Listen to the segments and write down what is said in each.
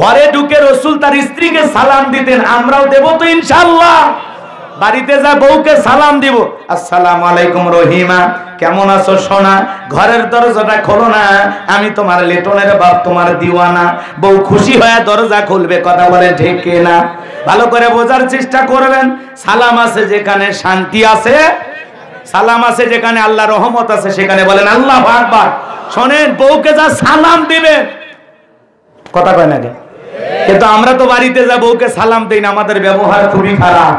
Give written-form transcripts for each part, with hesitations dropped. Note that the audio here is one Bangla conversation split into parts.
ঘরে ঢুকে রাসূল তার স্ত্রীকে সালাম দিতেন, আমরাও দেব তো ইনশাআল্লাহ। বাড়িতে যা বউকে সালাম দিব, আসসালামু আলাইকুম রহিমা, কেমন আছো সোনা? ঘরের দরজাটা খোলো না, আমি তোমার লিটনের বাপ, তোমার দিওয়ানা। বউ খুশি হয়ে দরজা খুলবে, কথা বলে ঠিক না? ভালো করে বোঝার চেষ্টা করবেন। সালাম আছে যেখানে শান্তি আছে, সালাম আছে যেখানে আল্লাহ রহমত আছে, সেখানে বলেন আল্লাহু আকবার। শোনেন, বউকে যা সালাম দিবে, কথা কয় না? কিন্তু আমরা তো বাড়িতে যা বউকে সালাম দেই না, আমাদের ব্যবহার খুবই খারাপ।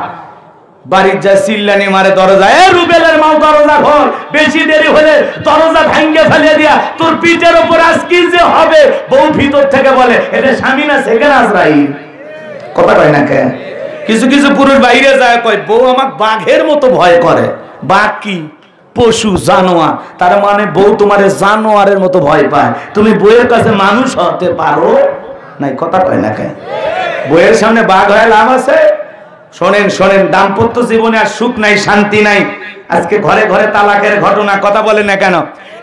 বাড়ির যা চিল্লানি মারে দরজা, এ রুবেলের মাও দরজা খোল, বেশি দেরি হলে দরজা ভাঙ্গে ফেলে দিয়া তোর পিঠের উপর আজ কি যে হবে। বউ ভিতর থেকে বলে, এটা স্বামী না সেখানে আজরাইল, কথা কয় না কে? কিছু কিছু পুরুষ বাইরে যায়, কয় বউ আমাকে বাঘের মতো ভয় করে। বাঘ কি? পশু, জানোয়ার। তার মানে বউ তোমারে জানোয়ারের মতো ভয় পায়, তুমি বউয়ের কাছে মানুষ হতে পারো নাই, কথা কয় না কে? বউয়ের সামনে বাঘ হয়ে লাভ আছে? শোনেন শোনেন, দাম্পত্য জীবনে আর সুখ নাই, শান্তি নাই। আজকে ঘরে ঘরে তালাকের ঘটনা, কথা বলেন না কেন?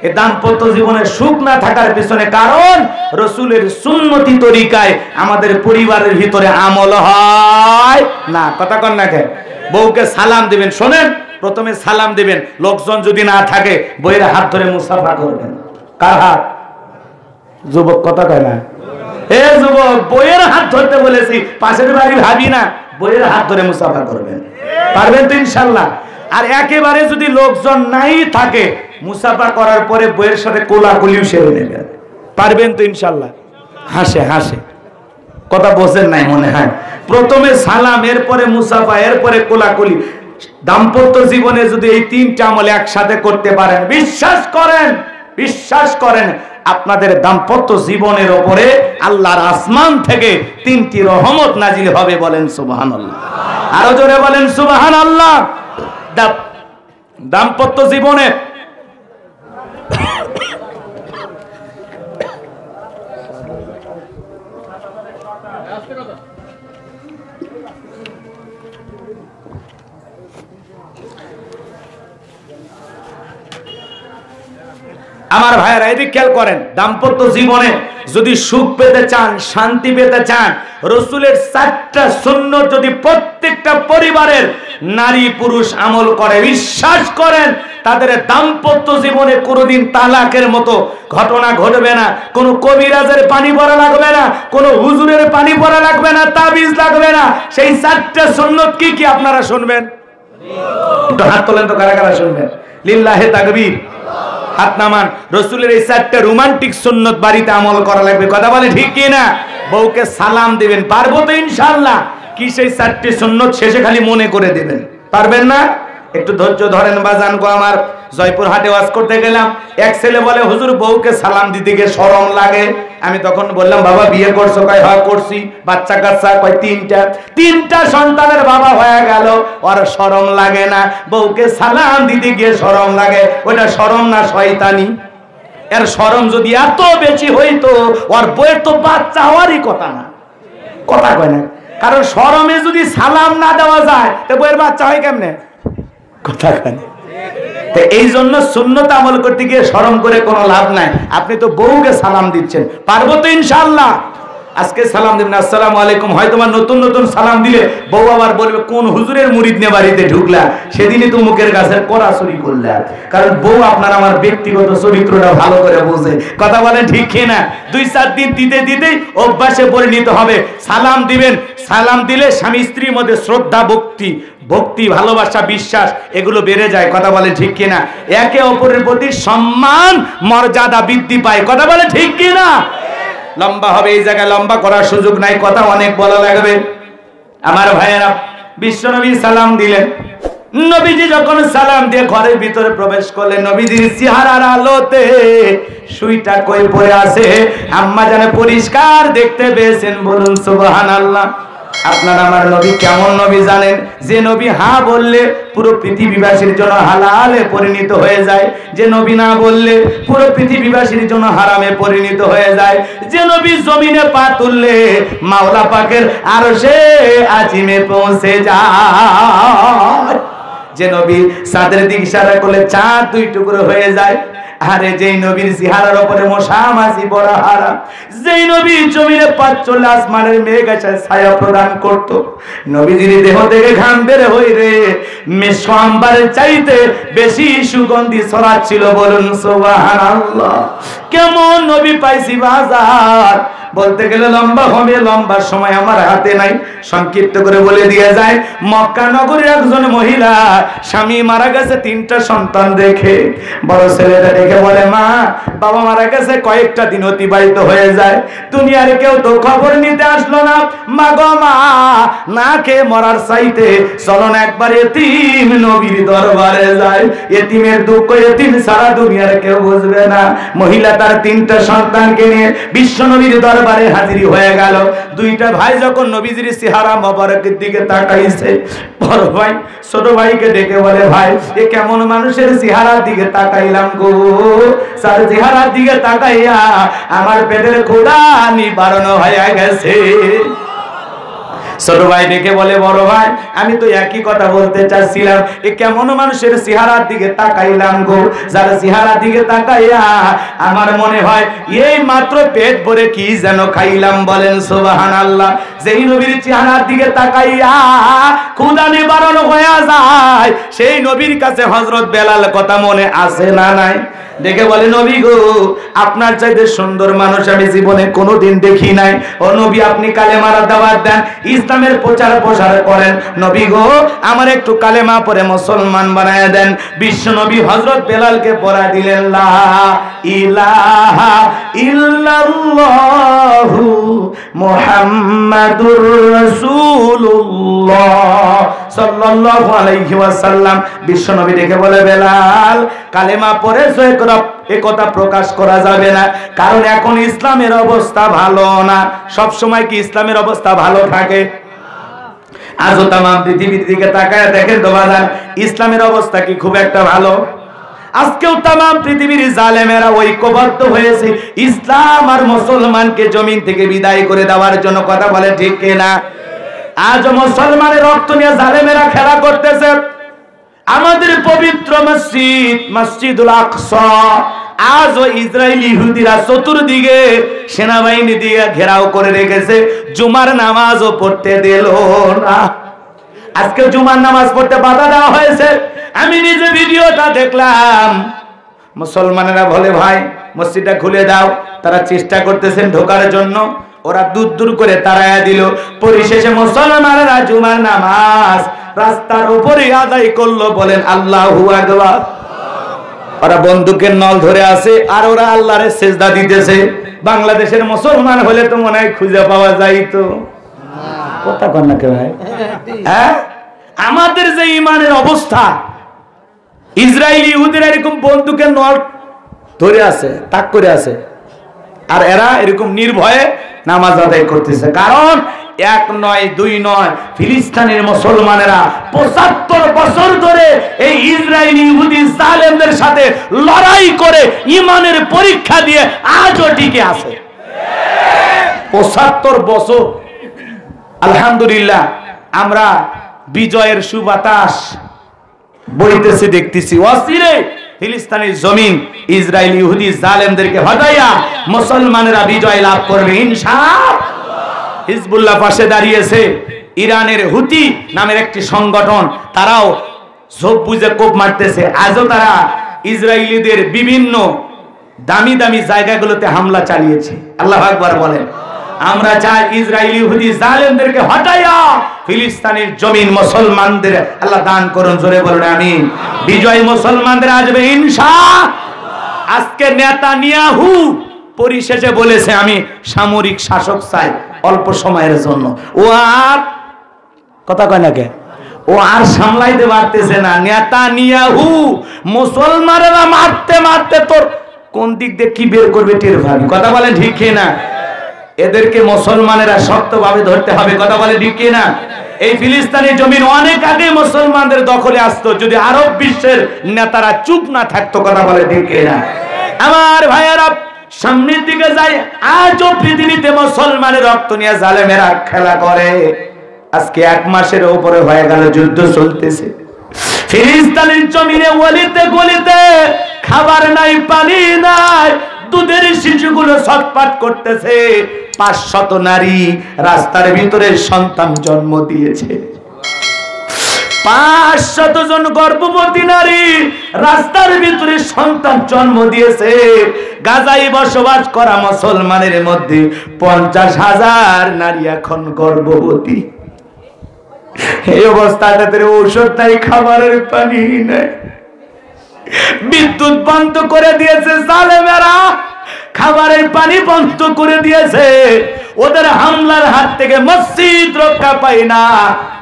এই দাম্পত্য জীবনে সুখ না থাকার পিছনে কারণ রাসূলের সুন্নতি তরিকায় আমাদের পরিবারের ভিতরে আমল হয় না, কথা কন না কেন? বউকে সালাম দিবেন, শোনেন, প্রথমে সালাম দিবেন, লোকজন যদি না থাকে বউয়ের হাত ধরে মুসাফা করবেন। কার হাত? যুবক, কথা কয় না? এ যুবক, বউয়ের হাত ধরতে বলেছি, পাশের বাড়ি ভাবি না, বউয়ের হাত ধরে মুসাফা করবেন। পারবেন তো ইনশাআল্লাহ? আর একেবারে যদি লোকজন নাই থাকে, মুসাফা করার পরে বউয়ের সাথে কোলাকুলিও সেরে নেবেন। পারবেন তো ইনশাআল্লাহ? হাসে হাসে, কথা বোঝেন নাই মনে হয়। প্রথমে সালাম, এরপরে মুসাফা, এরপরে কোলাকুলি। দাম্পত্য জীবনে যদি এই তিনটা আমল একসাথে করতে পারেন, বিশ্বাস করেন আপনাদের দাম্পত্য জীবনের উপরে আল্লাহর আসমান থেকে 3টি রহমত নাজিল হবে। বলেন সুবহানাল্লাহ, আরো জোরে বলেন সুবহানাল্লাহ। দাম্পত্য জীবনে আমার ভাইয়েরা এদিক খেয়াল করেন, দাম্পত্য জীবনে যদি সুখ পেতে চান, শান্তি পেতে চান, রাসূলের 4টা সুন্নাত যদি প্রত্যেকটা পরিবারের নারী পুরুষ আমল করে, বিশ্বাস করেন তাদের দাম্পত্য জীবনে কোনোদিন তালাকের মতো ঘটনা ঘটবে না। কোনো কবিরাজের পানি পড়া লাগবে না, কোনো হুজুরের পানি পড়া লাগবে না, তাবিজ লাগবে না। সেই 4টা সুন্নাত কি কি আপনারা শুনবেন? একটু হাত তোলেন তো, কারা কারা শুনবেন? লিল্লাহে তাকবীর, হাত নামান। রাসূলের এই 4টা রোমান্টিক সুন্নাত বাড়িতে আমল করা লাগবে, কথা বলে ঠিক কি না? বউকে সালাম দিবেন, পারবো তো ইনশাআল্লাহ? কি সেই 4টি সুন্নাত শেষে খালি মনে করে দিবেন, পারবেন না? একটু ধৈর্য ধরেন বাজান গো আমার। জয়পুর হাটে ওয়াজ করতে গেলাম, এক ছেলে বলে, হুজুর বউকে সালাম দিতে গিয়ে শরম লাগে। আমি তখন বললাম, বাবা বিয়ে করছো? কয় হ্যাঁ করছি। বাচ্চা কাচ্চা? কয় 3টা সন্তানের বাবা হয়ে গেল, ওর শরম লাগে না? বউকে সালাম দিতে গিয়ে শরম লাগে, ওটা শরম না শয়তানি? এর শরম যদি এত বেশি হইতো, ওর বউয়ের তো বাচ্চা হওয়ারই কথা না, কথা কয় না? কারণ শরমে যদি সালাম না দেওয়া যায়, তো বউয়ের বাচ্চা হয় কেমনে, কথা কয় না? এই জন্য সুন্নত আমল করতে গিয়ে শরম করে কোনো লাভ নাই। আপনি তো বউকে সালাম দিচ্ছেন, পারবো তো ইনশাআল্লাহ? আজকে সালাম দিবেন, আসসালামু আলাইকুম। হয়তো নতুন নতুন সালাম দিলে বউ আবার বলবে, কোন হুজুরের মুরিদ নিয়ে বাড়িতে ঢুকলা, সেদিনই তো মুখের গাছের কড়া চুরি করলা। কারণ বউ আপনার আমার ব্যক্তিগত চরিত্রটা ভালো করে বোঝে, কথা বলেন ঠিক কিনা? 2-4 দিন দিতে দিতেই অভ্যাসে পরিণত হবে। সালাম দিবেন, সালাম দিলে স্বামী স্ত্রীর মধ্যে শ্রদ্ধা, ভক্তি, ভালোবাসা, বিশ্বাস এগুলো বেড়ে যায়, কথা বলে ঠিক কিনা? একে অপরের প্রতি সম্মান, মর্যাদা বৃদ্ধি পায়, কথা বলে ঠিক কিনা? লম্বা হবে, এই জায়গায় লম্বা করার সুযোগ নাই, কথা অনেক বলা লাগবে। আমার ভাইয়েরা, বিশ্বনবী সালাম দিলেন। নবীজি যখন সালাম দিয়ে ঘরের ভিতরে প্রবেশ করলেন, নবীজির চেহারার আলোতে সুইটা কই পড়ে আছে আম্মা জানে পরিষ্কার দেখতে পেয়েছেন। বলুন সুবহানাল্লাহ। আপনার আমার নবী কেমন নবী জানেন? যে নবী হ্যাঁ বললে পুরো পৃথিবীবাসীর জন্য হালালে পরিণত হয়ে যায়, যে নবী না বললে পুরো পৃথিবীবাসীর জন্য হারামে পরিণত হয়ে যায়, যে নবী জমিনে পা তুললে মাওলা পাকের আরশে আজিমে পৌঁছে যায়, যে নবী চাঁদের দিকে ইশারা করলে চাঁদ দুই টুকরো হয়ে যায়। আরে যেই নবীর চেহারার উপরে মশা মাছি পড়া হারাম, যেই নবী জমিনে পাঁচ চলে আসমানের মেঘ এসে ছায়া প্রদান করত, নবীজির দেহ থেকে ঘাম বের হই রে মেশাম্বারের চাইতে বেশি সুগন্ধি ছড়াচ্ছিল। বলুন সুবহানাল্লাহ। কেমন নবী পাইছি বাজার, বলতে গেলে লম্বা হবে, লম্বা সময় আমার হাতে নাই, সংক্ষিপ্ত করে বলে দিয়ে যায়। মক্কা নগরীর একজন মহিলা স্বামী মারা গেছে, 3টা সন্তান রেখে, বড় ছেলেটা দেখে বলে মা বাবা মারা গেছে, কয়েকটা দিন অতিবাহিত হয়ে যায়, দুনিয়ার কেউ তো খবর নিতে আসলো না, মা গো মা না খেয়ে মরার চাইতে চলো না একবার এতিম নবীর দরবারে যায়, এতিমের দুঃখ এতিম সারা দুনিয়ার কেউ বুঝবে না। মহিলা তার 3টা সন্তানকে নিয়ে বিশ্ব নবীর দরবারে হাজির হয়ে গেল। 2টা ভাই যখন নবীজির চেহারা মোবারকের দিকে তাকাইছে, বড় ভাই ছোট ভাইকে ডেকে বলে ভাই এ কেমন মানুষের চেহারার দিকে তাকাইলাম গো, তার চেহারার দিকে তাকাইয়া আমার পেটের ক্ষুধা নিবারণ হয়ে গেছে। ছোট ভাই ডেকে বলে বড় ভাই আমি তো একই কথা বলতে চাচ্ছিলাম, এ কেমন মানুষের চেহারার দিকে তাকাইলাম গো, যার চেহারার দিকে তাকাইয়া আমার মনে হয় এই মাত্র পেট ভরে কি যেন খাইলাম। বলেন সুবহানাল্লাহ। যেই নবীর চেহারার দিকে তাকাইয়া ক্ষুধা নিবারণ হয়ে যায়, সেই নবীর কাছে হযরত বেলাল কথা মনে আছে না নাই? দেখে বলে নবী গো আপনার চাইতে সুন্দর মানুষ আমি জীবনে কোনোদিন দেখি নাই। ও নবী আপনি কালেমার দাওয়াত দেন, ইসলামের প্রচার প্রসার করেন, নবী গো আমার একটু কালেমা পড়ে মুসলমান বানায় দেন। বিশ্ব নবী হযরত বেলালকে পড়া দিলেন লা ইলাহা ইল্লাল্লাহু মুহাম্মাদুর রাসূলুল্লাহ সাল্লাল্লাহু আলাইহি ওয়াসাল্লাম। বিশ্ব নবী দেখে বলে বেলাল কালেমা পড়ে এ কথা প্রকাশ করা যাবে না, কারণ এখন ইসলামের অবস্থা ভালো না। সব সময় কি ইসলামের অবস্থা ভালো থাকে? আজও তাম পৃথিবীর দিকে তাকায় দেখেন তো বাজার, ইসলামের অবস্থা কি খুব একটা ভালো? আজকেও তাম পৃথিবীর জালেমেরা ঐক্যবদ্ধ হয়েছে ইসলাম আর মুসলমানকে জমিন থেকে বিদায় করে দেওয়ার জন্য। কথা বলে ঠিক কিনা? আজ মুসলমানের রক্ত নিয়ে জালেমেরা খেলা করতেছে। আমাদের পবিত্র মসজিদ মসজিদুল আকসা আজও ইসরায়েলি ইহুদিরা চতুর্দিকে সেনাবাহিনী দিয়ে ঘেরাও করে রেখেছে, জুমার নামাজও পড়তে দিল না। আজকে জুমার নামাজ পড়তে বাধা দেওয়া হয়েছে। আমি নিজে ভিডিওটা দেখলাম, মুসলমানেরা বলে ভাই মসজিদটা খুলে দাও, তারা চেষ্টা করতেছেন ঢোকার জন্য, ওরা দূর দূর করে তাড়ায়া দিল। পরিশেষে মুসলমানেরা জুমার নামাজ রাস্তার উপরে আদায় করলো। বলেন আল্লাহু আকবার। ওরা বন্দুকের নল ধরে আছে আর ওরা আল্লাহরে সেজদা দিতেছে। বাংলাদেশের মুসলমান হলে তো মনে হয় খুঁজে পাওয়া যাইতো। কথা কন না কে ভাই? হ্যাঁ, আমাদের যে ইমানের অবস্থা, ইসরায়েলি ইহুদিরা এরকম বন্দুকের নল ধরে আছে, তাক করে আছে, আর এরা এরকম নির্ভয়ে নামাজ আদায় করতেছে। কারণ 1 নয় 2 নয়, ফিলিস্তিনের মুসলমানেরা 75 বছর ধরে এই ইসরায়েলি ইহুদি জালেমদের সাথে লড়াই করে ইমানের পরীক্ষা দিয়ে আজও টিকে আছে। 75 বছর। আলহামদুলিল্লাহ আমরা বিজয়ের সুবাতাস বইতেছি, দেখতেছি। অচিরে ফিলিস্তিনের জমিন ইসরায়েল ইহুদি জালেমদেরকে হটাইয়া মুসলমানেরা বিজয় লাভ করবে ইনশাআল্লাহ। হিজবুল্লাহ পাশে দাঁড়িয়েছে। ইরানের হুতি নামের একটি সংগঠন, তারাও ঝোপ বুঝে কোপ মারতেছে। আজও তারা ইসরায়েলিদের বিভিন্ন দামি দামি জায়গাগুলোতে হামলা চালিয়েছে। আল্লাহু আকবার বলেন। আমরা চাই ইসরায়েলি ইহুদি জালেমদেরকে হটাইয়া ফিলিস্তিনের জমিন মুসলমানদের আল্লাহ দান করুন। জোরে বলুন আমিন। বিজয় মুসলমানদের আসবে ইনশাআল্লাহ। আজকে নেতানিয়াহু পরিশেষে বলেছে আমি সামরিক শাসক চাই অল্প সময়ের জন্য। ও আর কথা কয় না কে? ও আর সামলাইতে পারতেছে না। নেতানিয়াহু মুসলমানেরা মারতে মারতে তোর কোন দিক দিয়ে কি বের করবে টের পাবি। কথা বলেন ঠিক কিনা? এদেরকে মুসলমানেরা শক্তভাবে ধরতে হবে। কথা বলে ঠিক কিনা? এই ফিলিস্তিনের জমিন অনেক আগে মুসলমানদের দখলে আসতো যদি আরব বিশ্বের নেতারা চুপ না থাকতো। কথা বলে ঠিক কিনা? আমার ভাইয়েরা সামনের দিকে যায়। আজও পৃথিবীতে মুসলমানের রক্ত নিয়ে জালেমেরা খেলা করে। আজকে 1 মাসের উপরে হয়ে গেল যুদ্ধ চলতেছে। ফিলিস্তিনের জমিনে গলিতে গলিতে খাবার নাই, পানি নাই, দুধের শিশুগুলো ছটফট করতেছে। 500 নারী রাস্তার ভিতরে সন্তান জন্ম দিয়েছে। 500 জন গর্ভবতী নারী রাস্তার ভিতরে সন্তান জন্ম দিয়েছে। গাজায় বসবাস করা মুসলমানের মধ্যে 50,000 নারী এখন গর্ভবতী। এই অবস্থায় তাদের ঔষধ নাই, খাবারের পানি নাই, বিদ্যুৎ বন্ধ করে দিয়েছে জালেমেরা, খাবারের পানি বন্ধ করে দিয়েছে। ওদের হামলার হাত থেকে মসজিদ রক্ষা পায় না,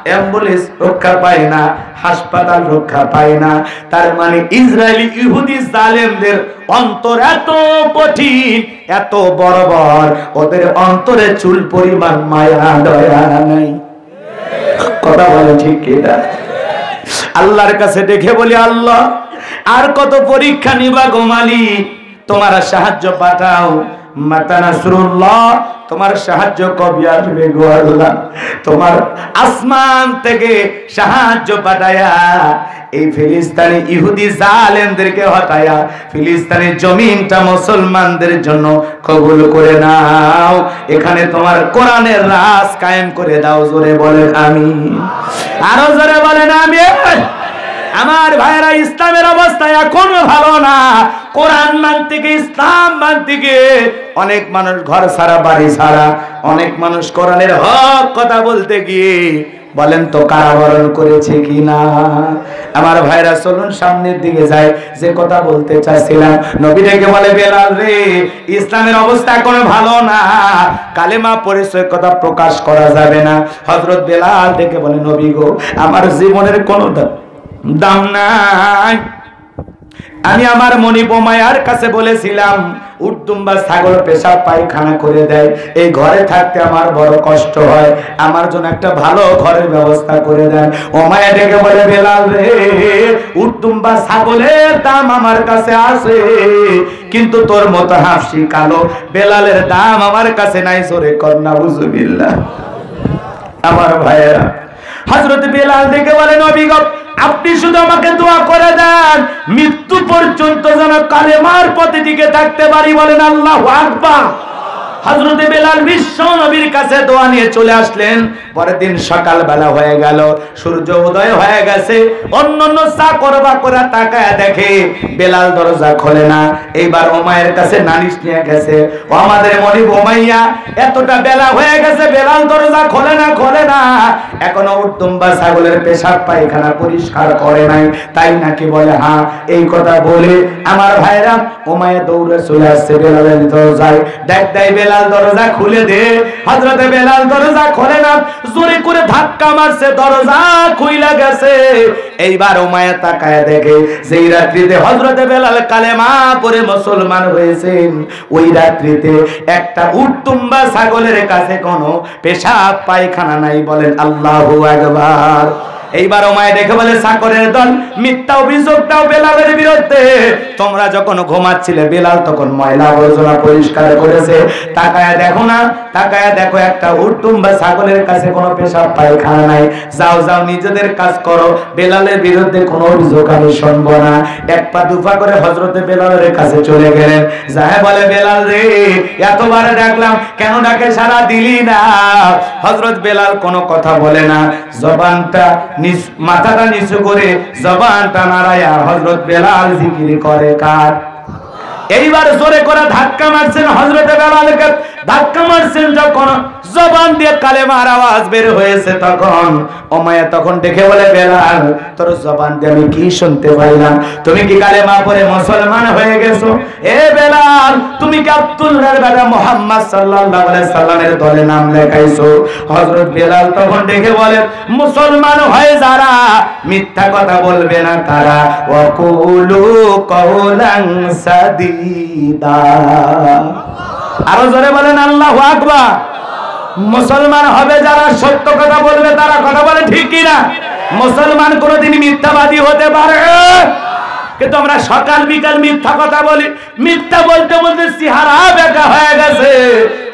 অ্যাম্বুলেন্স রক্ষা পায় না, হাসপাতাল রক্ষা পায় না। তার মানে ইসরায়েলি ইহুদি জালেমদের অন্তর এত কঠিন, এত বর্বর, ওদের অন্তরে চুল পরিমাণ মায়া দয়া নাই। কথা বলে ঠিক কিনা? আল্লাহর কাছে দেখে বলি, আল্লাহ আর কত পরীক্ষা নিবা গো মালিক, তোমার সাহায্য পাঠাও। মাতা নাসরুল্লাহ, তোমার সাহায্য কবে আসবে গো আল্লাহ? তোমার আসমান থেকে সাহায্য পাঠায়া এই ফিলিস্তিনি ইহুদি জালেমদেরকে হটায়া ফিলিস্তিনের জমিনটা মুসলমানদের জন্য কবুল করে নাও। এখানে তোমার কোরআনের রাজ কায়েম করে দাও। জোরে বলেন আমিন, আরো জোরে বলেন আমিন। আমার ভাইরা, ইসলামের অবস্থা এখনো ভালো না। কোরআন মানতে গিয়ে, ইসলাম মানতে গিয়ে অনেক মানুষ ঘর ছাড়া, বাড়ি ছাড়া, অনেক মানুষ কোরআনের হক কথা বলতে গিয়ে বলেন তো কারাবরণ করেছে কিনা? আমার ভাইরা, চলুন সামনের দিকে যাই। যে কথা বলতে চাইছিলাম, নবী ডেকে বলে, বেলাল রে, ইসলামের অবস্থা এখনো ভালো না, কালেমা পরিচয় কথা প্রকাশ করা যাবে না। হযরত বেলাল ডেকে বলে, নবী গো, আমার জীবনের কোনো দাম নাই। আমি আমার মনি বোমায়ার কাছে বলেছিলাম, উটদুম্বা ছাগল পেশাব পায়খানা করে দেয়, এই ঘরে থাকতে আমার বড় কষ্ট হয়, আমার জন্য একটা ভালো ঘরের ব্যবস্থা করে দেন। ওমায়া ডেকে বলে, বেলাল রে, উটদুম্বা ছাগলের দাম আমার কাছে আছে, কিন্তু তোর মতো হাফসি কালো বেলালের দাম আমার কাছে নাই। জোরে কর নাউজুবিল্লাহ। আমার ভাইয়েরা, হযরত বেলাল ডেকে বলে, নবী গো, আপনি শুধু আমাকে দোয়া করে দেন, মৃত্যু পর্যন্ত যেন কালেমার পথে টিকে থাকতে পারি। বলেন আল্লাহু আকবার। হযরত বেলাল বিশ্ব নবীর কাছে দোয়া নিয়ে চলে আসলেন। পরের দিন সকালবেলা হয়ে গেল, সূর্য উদয় হয়ে গেছে। অন্যান্য চাকরবা করে তাকায় দেখে বেলাল দরজা খোলে না। এইবার ওমায়ের কাছে নালিশ নিয়ে গেছে, ও আমাদের মনিব ওমাইয়া, এতটা বেলা হয়ে গেছে, বেলাল দরজা খোলে না, এখনো উটদুম্বা ছাগলের পেশাব পায়খানা পরিষ্কার করে নাই, তাই নাকি? বলে হ্যাঁ। এই কথা বলে আমার ভাইরা, ওমাইয়া দৌড়ে চলে আসছে বেলালের দরজায়। দেখ বেলাল দরজা খুলে দে। হযরত বেলাল দরজা খোলে না, জোরে করে ধাক্কা মারছে, দরজা খুইলা গেছে। এইবার উমাইয়া তাকায় দেখে, যেই রাত্রিতে হযরত বেলাল কালেমা পড়ে মুসলমান হয়েছেন, ওই রাত্রিতে একটা উটদুম্বা ছাগলের কাছে কোনো পেশাব পায়খানা নাই। বলেন আল্লাহু আকবার। এইবার ওমায় দেখে বলে, চাকরের দল, মিথ্যা অভিযোগ দাও বেলালের বিরুদ্ধে। তোমরা যখন ঘুমাচ্ছিলে, বেলাল তখন ময়লা আবর্জনা পরিষ্কার করেছে। তাকায়া দেখো না, তাকায়া দেখো একটা উটদুম্বা ছাগলের কাছে কোনো পেশাব পায়খানা নাই। যাও নিজেদের কাজ করো, বেলালের বিরুদ্ধে কোনো অভিযোগ আমি শুনবো না। এক পা দুপা করে হযরত বেলালের কাছে চলে গেলেন। যায় বলে, বেলাল রে, এতবার ডাকলাম, কেন ডাকে সাড়া দিলি না? হযরত বেলাল কোনো কথা বলে না, জবানটা মাথাটা নিচু করে জবানটা নাড়ায়া হযরত বেলাল জিকির করে। কার? এইবার জোরে করে ধাক্কা মারছেন হযরত বেলালকে। ধাক্কা মারছেন যখন জবান দিয়ে কালেমার আওয়াজ বের হয়েছে, তখন ওমাইয়া তখন দেখে বলে, বেলাল, তোর জবান দিয়ে আমি কি শুনতে পাইলাম? তুমি কি কালেমা পড়ে মুসলমান হয়ে গেছো? এ বেলাল, তুমি কি আব্দুল্লাহর বেটা মুহাম্মদ সাল্লাল্লাহু আলাইহি সাল্লামের দলে নাম লেখাইছো? হযরত বেলাল তখন দেখে বলে, মুসলমান হয়ে যারা মিথ্যা কথা বলবে না তারা, ওয়াকুলু কাওলান সাদীদা। আরো জোরে বলেন আল্লাহু আকবার। মুসলমান হবে যারা সত্য কথা বলবে তারা। কথা বলে ঠিক কিনা? মুসলমান কোনদিন মিথ্যাবাদী হতে পারে? কিন্তু আমরা সকাল বিকাল মিথ্যা কথা বলি। মিথ্যা বলতে বলতে চেহারা বেঁকা হয়ে গেছে।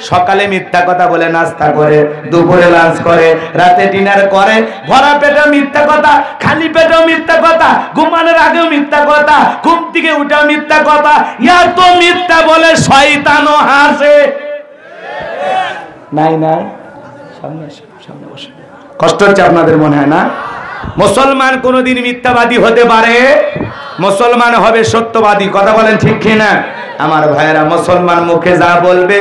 সকালে মিথ্যা কথা বলে নাস্তা করে, দুপুরে লাঞ্চ করে, রাতে ডিনার করে, ভরা পেটে মিথ্যা কথা, খালি পেটেও মিথ্যা কথা, ঘুমানোর আগেও মিথ্যা কথা, ঘুম থেকে উঠেও মিথ্যা কথা। এত মিথ্যা বলে শয়তানও হাসে। নাই নাই, সামনে সামনে বসে। কষ্ট হচ্ছে আপনাদের মনে হয় না? মুসলমান কোনদিন মিথ্যাবাদী হতে পারে? মুসলমান হবে সত্যবাদী। কথা বলেন ঠিক কিনা আমার ভাইয়েরা? মুসলমান মুখে যা বলবে